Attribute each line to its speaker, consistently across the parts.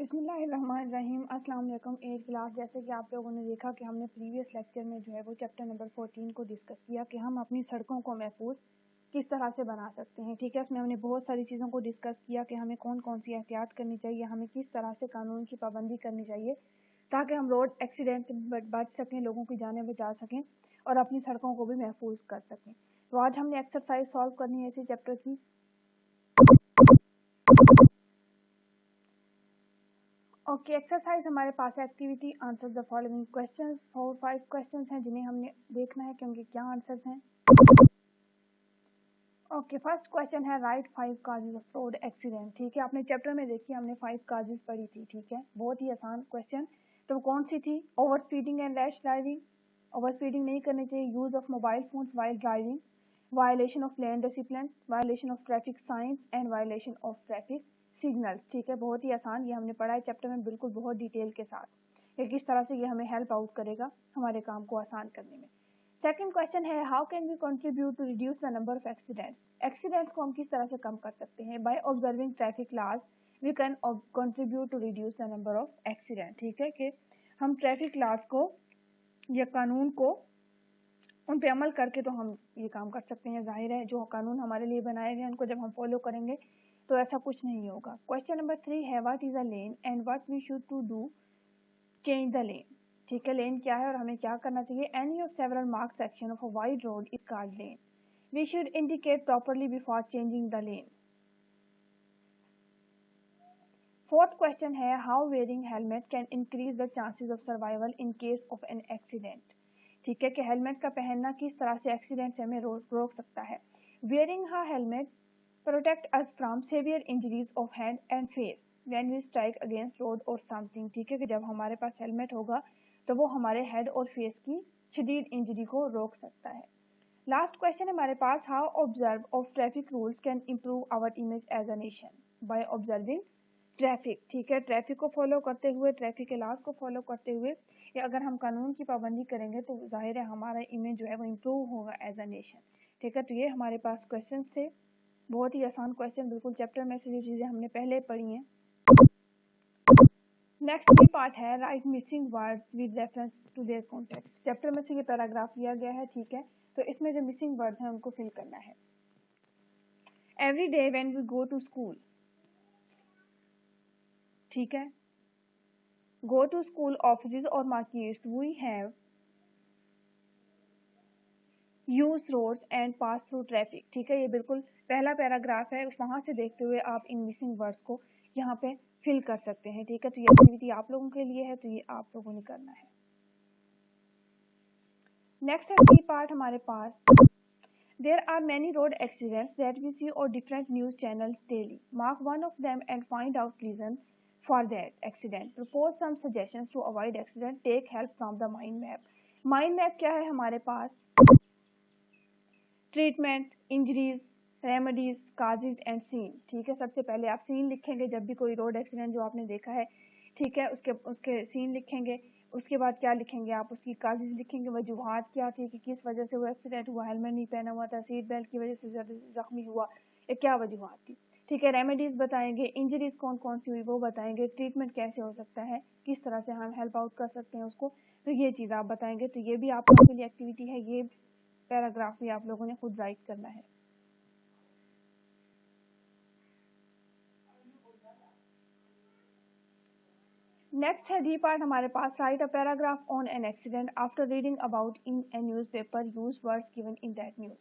Speaker 1: بسم اللہ الرحمن الرحیم۔ السلام علیکم۔ ایج کلاس، جیسے کہ آپ لوگوں نے دیکھا کہ ہم نے پریویس لیکچر میں جو ہے وہ چیپٹر نمبر 14 کو ڈسکس کیا کہ ہم اپنی سڑکوں کو محفوظ کس طرح سے بنا سکتے ہیں۔ ٹھیک ہے، اس میں ہم نے بہت ساری چیزوں کو ڈسکس کیا کہ ہمیں کون کون سی احتیاط کرنی چاہیے، ہمیں کس طرح سے قانون کی پابندی کرنی چاہیے تاکہ ہم روڈ ایکسیڈنٹ سے بچ سکیں، لوگوں کی جانیں بچا سکیں اور اپنی سڑکوں کو بھی محفوظ کر سکیں۔ تو آج ہم نے ایکسرسائز سالو کرنی ہے اسی چیپٹر کی۔ اوکے، ایکسرسائز ہمارے پاس activity answer the following questions, 4-5 questions ہیں جنہیں ہم نے دیکھنا ہے کہ ان کے کیا آنسرز ہیں۔ اوکے، فرسٹ کوسچن ہے right 5 causes of road accident. ٹھیک ہے، آپ نے چیپٹر میں دیکھی، ہم نے 5 کازز پڑھی تھی۔ ٹھیک ہے، بہت ہی آسان کوسچن۔ تو کون سی تھی؟ Over speeding and rash driving, over speeding نہیں کرنی چاہیے، use of mobile phones while driving, violation of lane disciplines, violation of traffic signs and violation of traffic signals. ٹھیک ہے، بہت ہی آسان، یہ ہم نے پڑھا ہے چیپٹر میں بالکل بہت ڈیٹیل کے ساتھ کہ کس طرح سے یہ ہمیں ہیلپ آؤٹ کرے گا ہمارے کام کو آسان کرنے میں۔ سیکنڈ کوسچن ہے how can we contribute to reduce the number of accidents. Accidents کو ہم کس طرح سے کم کر سکتے ہیں؟ By observing traffic laws we can contribute to reduce the number of accident. ٹھیک ہے، کہ ہم ٹریفک لاز کو یا قانون کو ان پہ عمل کر کے تو ہم یہ کام کر سکتے ہیں۔ ظاہر ہے جو قانون ہمارے لیے بنائے گئے ان کو جب ہم فالو کریں گے تو ایسا کچھ نہیں ہوگا۔ کوسچن نمبر 3 ہے what is a lane and what we should to do change the lane. ٹھیک ہے، لین کیا ہے اور ہمیں کیا کرنا چاہیے؟ Any of several mark section of a wide road is called lane, we should indicate properly before changing the lane. Fourth question ہے how wearing helmet can increase the chances of survival in case of an accident. ٹھیک ہے، کہ helmet کا پہننا کس طرح سے accident سے ہمیں روک سکتا ہے۔ ویئرنگ ہا helmet protect us from severe injuries of hand and face when we strike against road or something۔ ٹھیک ہے، کہ جب ہمارے پاس ہیلمٹ ہوگا تو وہ ہمارے ہیڈ اور فیس کی شدید انجری کو روک سکتا ہے۔ لاسٹ کوسچن ہمارے پاس how observe of traffic rules can improve our image as a nation by observing traffic۔ ٹھیک ہے، ٹریفک کو فالو کرتے ہوئے، ٹریفک کے لاز کو فالو کرتے ہوئے یا اگر ہم قانون کی پابندی کریں گے تو ظاہر ہے ہمارا امیج جو ہے وہ امپروو ہوگا ایز اے نیشن۔ ٹھیک ہے، تو یہ ہمارے پاس کوسچنس تھے، بہت ہی آسان کوسچن، بالکل چیپٹر میں سے جو چیزیں ہم نے پہلے پڑھی ہیں۔ نیکسٹ بھی پارٹ ہے write missing words with reference to their context. Chapter میں سے یہ پیراگراف لیا گیا ہے۔ ٹھیک ہے، تو اس میں جو مسنگ ورڈز ہیں ان کو فل کرنا ہے۔ Every day when we go to school, ٹھیک ہے، گو ٹو اسکول آفیسز اور markets we have use roads and pass through traffic. ٹھیک ہے، یہ بالکل پہلا پیراگراف ہے، اس وہاں سے دیکھتے ہوئے آپ ان مسنگ ورڈز کو یہاں پہ فل کر سکتے ہیں۔ ٹھیک ہے، تو یہ ایکٹیویٹی آپ لوگوں کے لیے ہے، تو یہ آپ لوگوں نے کرنا ہے۔ نیکسٹ ہے بی پارٹ ہمارے پاس There are many road accidents that we see on different news channels daily. Mark one of them and find out reason for that accident. Propose some suggestions to avoid accident. Take help from the mind map. Mind map کیا ہے ہمارے پاس؟ Treatment, injuries, remedies, causes and scene. ٹھیک ہے، سب سے پہلے آپ سین لکھیں گے جب بھی کوئی روڈ ایکسیڈنٹ جو آپ نے دیکھا ہے۔ ٹھیک ہے، اس کے سین لکھیں گے، اس کے بعد کیا لکھیں گے آپ؟ اس کی کازز لکھیں گے، وجوہات کیا تھی کہ کس وجہ سے وہ ایکسیڈنٹ ہوا، ہیلمٹ نہیں پہنا ہوا تھا، سیٹ بیلٹ کی وجہ سے زخمی ہوا، یہ کیا وجوہات تھی۔ ٹھیک ہے، ریمیڈیز بتائیں گے، انجریز کون کون سی ہوئی وہ بتائیں گے، ٹریٹمنٹ کیسے ہو سکتا ہے، کس طرح سے ہم ہیلپ آؤٹ کر سکتے ہیں اس کو، تو یہ چیز آپ بتائیں گے۔ تو یہ بھی آپ لوگوں کے لیے ایکٹیویٹی ہے، یہ پیراگراف بھی آپ لوگوں نے خود رائٹ کرنا ہے۔ نیکسٹ ہے ڈی پارٹ ہمارے پاس write a paragraph on an accident after reading about in a newspaper use words given in that news.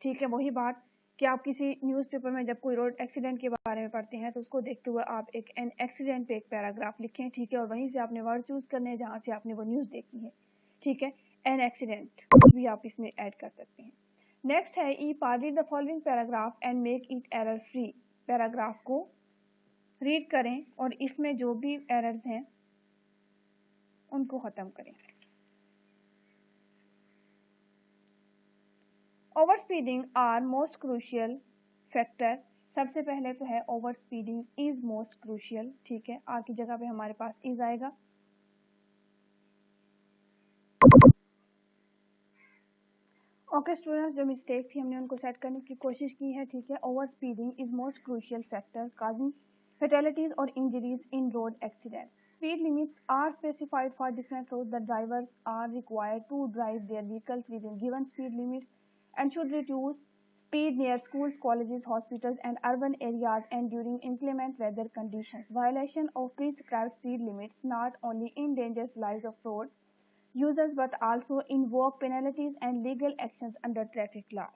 Speaker 1: ٹھیک ہے، وہی بات کہ آپ کسی نیوز پیپر میں جب کوئی روڈ ایکسیڈنٹ کے بارے میں پڑھتے ہیں تو اس کو دیکھتے ہوئے آپ ایک این ایکسیڈنٹ پہ ایک پیراگراف لکھیں۔ ٹھیک ہے، اور وہیں سے آپ نے ورڈ چوز کرنے ہیں جہاں سے آپ نے وہ نیوز دیکھی ہے۔ ٹھیک ہے، این ایکسیڈنٹ بھی آپ اس میں ایڈ کر سکتے ہیں۔ نیکسٹ ہے E part read the following paragraph and make it error free. Paragraph کو ریڈ کریں اور اس میں جو بھی ایررز ہیں ان کو ختم کریں۔ Over speeding are most crucial factor. سب سے پہلے تو ہے over speeding is most crucial. ٹھیک ہے، آر کی جگہ پہ ہمارے پاس از آئے گا۔ اوکے اسٹوڈنٹس، جو مسٹیک تھی ہم نے ان کو سیٹ کرنے کی کوشش کی ہے۔ ٹھیک ہے، over speeding is most crucial factor causing Fatalities or injuries in road accidents. Speed limits are specified for different roads. The drivers are required to drive their vehicles within given speed limits and should reduce speed near schools, colleges, hospitals, and urban areas and during inclement weather conditions. Violation of prescribed speed limits not only endangers lives of road users but also invoke penalties and legal actions under traffic laws.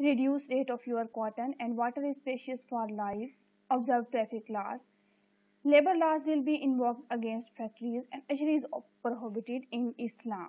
Speaker 1: Reduce rate of your cotton and water is precious for lives. Observe traffic laws. Labor laws will be invoked against factories and ashri is prohibited in Islam.